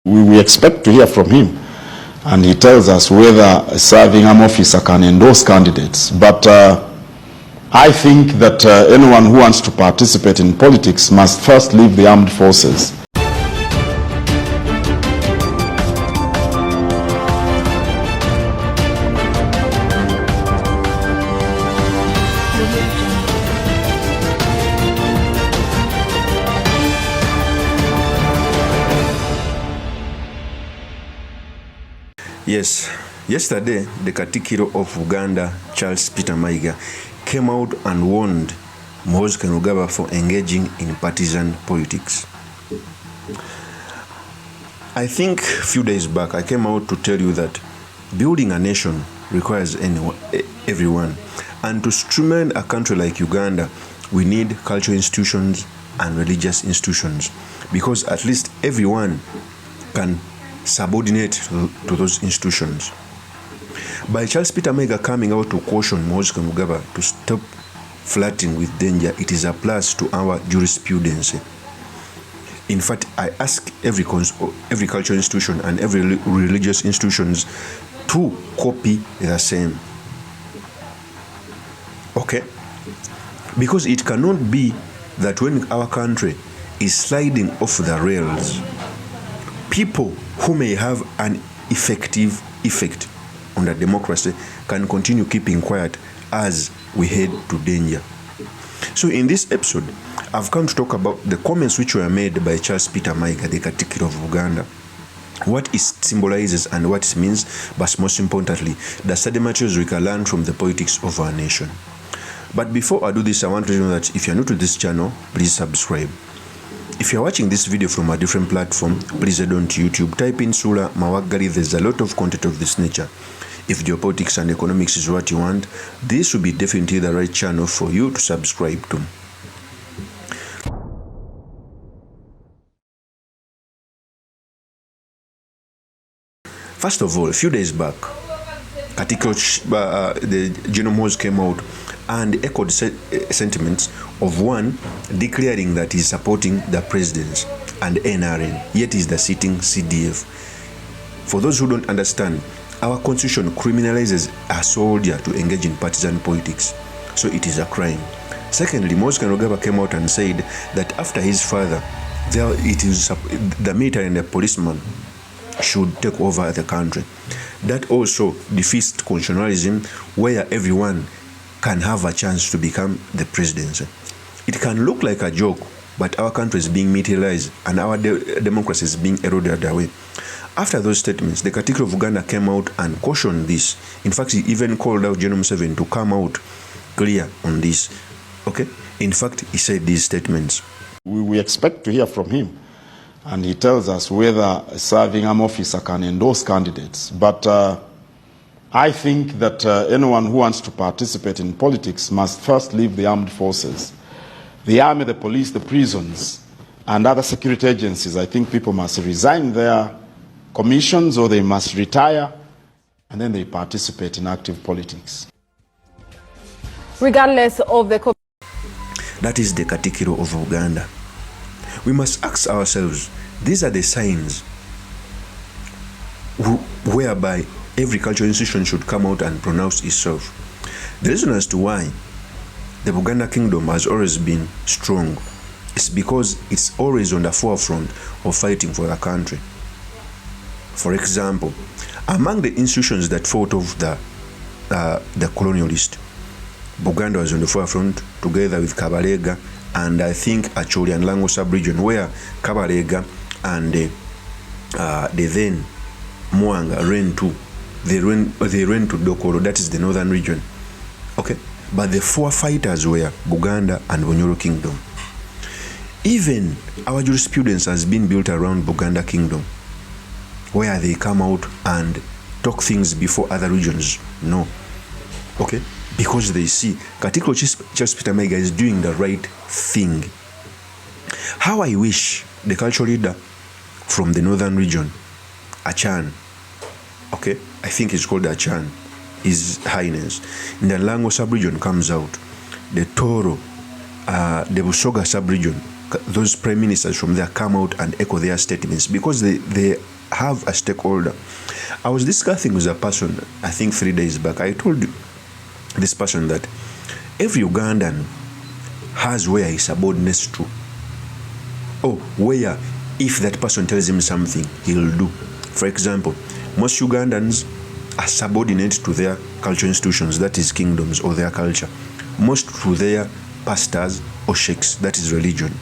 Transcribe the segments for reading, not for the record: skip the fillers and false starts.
We expect to hear from him, and he tells us whether a serving armed officer can endorse candidates. But I think that anyone who wants to participate in politics must first leave the armed forces. Yes, yesterday the Katikkiro of Uganda, Charles Peter Mayiga, came out and warned Muhoozi for engaging in partisan politics. I think a few days back I came out to tell you that building a nation requires everyone, and to streamline a country like Uganda, we need cultural institutions and religious institutions, because at least everyone can subordinate to those institutions. By Charles Peter Mayiga coming out to caution Muhoozi to stop flirting with danger, it is a plus to our jurisprudence. In fact, I ask every cultural institution and every religious institutions to copy the same. Okay? Because it cannot be that when our country is sliding off the rails, people who may have an effective effect on the democracy can continue keeping quiet as we head to danger. So in this episode, I've come to talk about the comments which were made by Charles Peter Mayiga, the Katikkiro of Uganda, what it symbolizes and what it means, but most importantly, the study materials we can learn from the politics of our nation. But before I do this, I want to know that if you're new to this channel, please subscribe. If you're watching this video from a different platform, please head on to YouTube, type in Sula Mawagali. There's a lot of content of this nature. If geopolitics and economics is what you want, this will be definitely the right channel for you to subscribe to. First of all, a few days back, Katikkiro, the General Muhoozi came out and echoed sentiments of one declaring that he's supporting the president and NRN, yet he's the sitting CDF. For those who don't understand, our constitution criminalizes a soldier to engage in partisan politics, so it is a crime. Secondly, Muhoozi came out and said that after his father, the military and the policeman should take over the country. That also defeats constitutionalism, where everyone can have a chance to become the presidency. It can look like a joke, but our country is being militarized and our democracy is being eroded away. After those statements, the Katikkiro of Uganda came out and cautioned this. In fact, he even called out General Museveni to come out clear on this. Okay? In fact, he said these statements. We expect to hear from him, and he tells us whether a serving armed officer can endorse candidates. But I think that anyone who wants to participate in politics must first leave the armed forces. The army, the police, the prisons, and other security agencies, I think people must resign their commissions or they must retire, and then they participate in active politics. Regardless of the... That is the Katikkiro of Uganda. We must ask ourselves, these are the signs whereby every cultural institution should come out and pronounce itself. The reason as to why the Buganda kingdom has always been strong is because it's always on the forefront of fighting for the country. For example, among the institutions that fought off the colonialist, Buganda was on the forefront together with Kabalega and I think Acholi and Lango sub-region, where Kabalega and the then Mwanga ran to. They ran to Dokoro, that is the northern region. Okay? But the four fighters were Buganda and Bunyoro Kingdom. Even our jurisprudence has been built around Buganda Kingdom, where they come out and talk things before other regions. No. Okay? Because they see Katikkiro Charles Peter Mayiga is doing the right thing. How I wish the cultural leader from the northern region, Achan, okay, I think it's called Achan, His Highness, in the Lango sub-region comes out, the Toro, the Busoga sub-region, those prime ministers from there come out and echo their statements, because they have a stakeholder. I was discussing with a person, I think 3 days back. I told this person that every Ugandan has where he subordinates to, or where if that person tells him something, he'll do. For example, most Ugandans are subordinate to their cultural institutions, that is kingdoms or their culture. Most to their pastors or sheikhs, that is religion.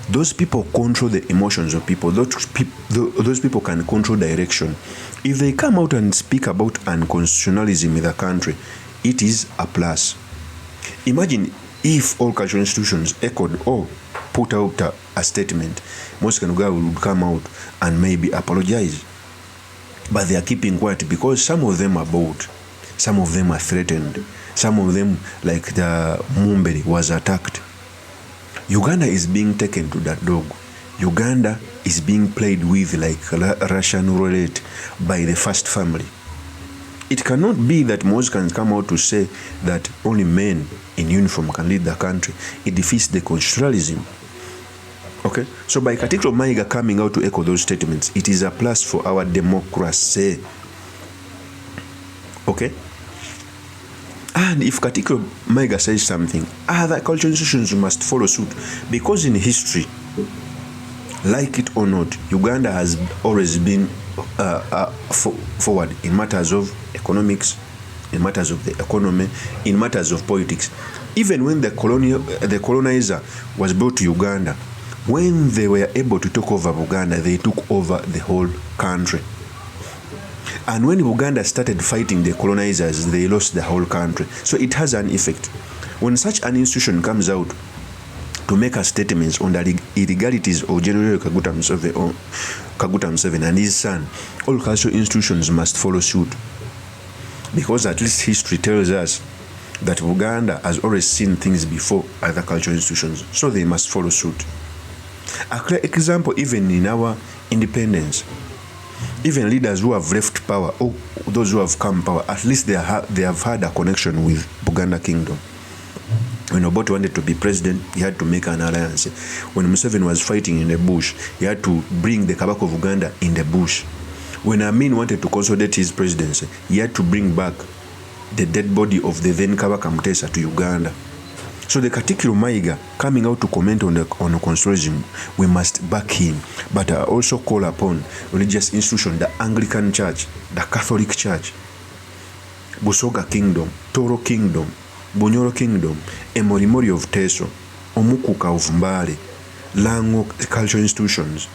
Those people control the emotions of people. Those people can control direction. If they come out and speak about unconstitutionalism in the country, it is a plus. Imagine if all cultural institutions echoed or put out a statement, most Kanuga would come out and maybe apologize. But they are keeping quiet because some of them are bold, some of them are threatened, some of them, like the Mumbere, was attacked. Uganda is being taken to that dog. Uganda is being played with like Russian roulette by the first family. It cannot be that Moses can come out to say that only men in uniform can lead the country. It defeats the constitutionalism. Okay? So by Katikkiro Mayiga coming out to echo those statements, it is a plus for our democracy. Okay? And if Katikkiro Mayiga says something, other cultural institutions must follow suit. Because in history, like it or not, Uganda has always been forward in matters of economics, in matters of the economy, in matters of politics. Even when the colonizer was brought to Uganda, when they were able to take over Uganda, they took over the whole country. And when Uganda started fighting the colonizers, they lost the whole country. So it has an effect. When such an institution comes out to make a statements on the illegalities of General Kaguta Museveni and his son, all cultural institutions must follow suit. Because at least history tells us that Uganda has always seen things before other cultural institutions, so they must follow suit. A clear example, even in our independence, even leaders who have left power, or those who have come power, at least they have had a connection with Buganda Kingdom. When Obote wanted to be president, he had to make an alliance. When Museveni was fighting in the bush, he had to bring the Kabaka of Uganda in the bush. When Amin wanted to consolidate his presidency, he had to bring back the dead body of the then Kabaka Mutesa to Uganda. So the Katikkiro Mayiga coming out to comment on the constitution, we must back him. But I also call upon religious institutions, the Anglican Church, the Catholic Church, Busoga Kingdom, Toro Kingdom, Bunyoro Kingdom, Emorimori of Teso, Omukuka of Mbale, Lango cultural institutions,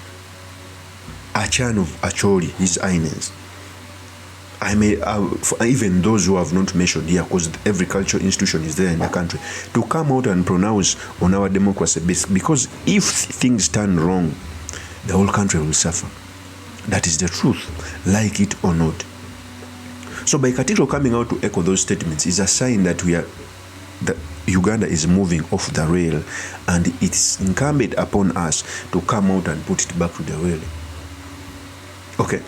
Achan of Acholi, His Highness. I may even those who have not mentioned here, because every cultural institution is there in the country, to come out and pronounce on our democracy, because if things turn wrong, the whole country will suffer. That is the truth, like it or not. So by Katikkiro coming out to echo those statements is a sign that that Uganda is moving off the rail, and it's incumbent upon us to come out and put it back to the rail. Okay?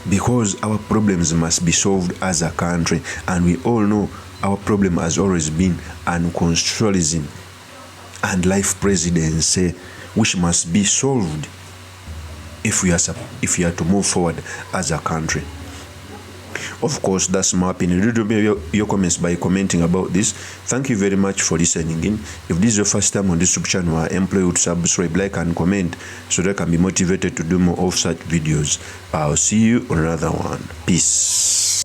Because our problems must be solved as a country, and we all know our problem has always been unconstitutionalism and life presidency, which must be solved if we are to move forward as a country. Of course, that's my opinion. Do me your comments by commenting about this. Thank you very much for listening in. If this is your first time on this YouTube channel, I implore you to subscribe, like, and comment so that I can be motivated to do more of such videos. I'll see you on another one. Peace.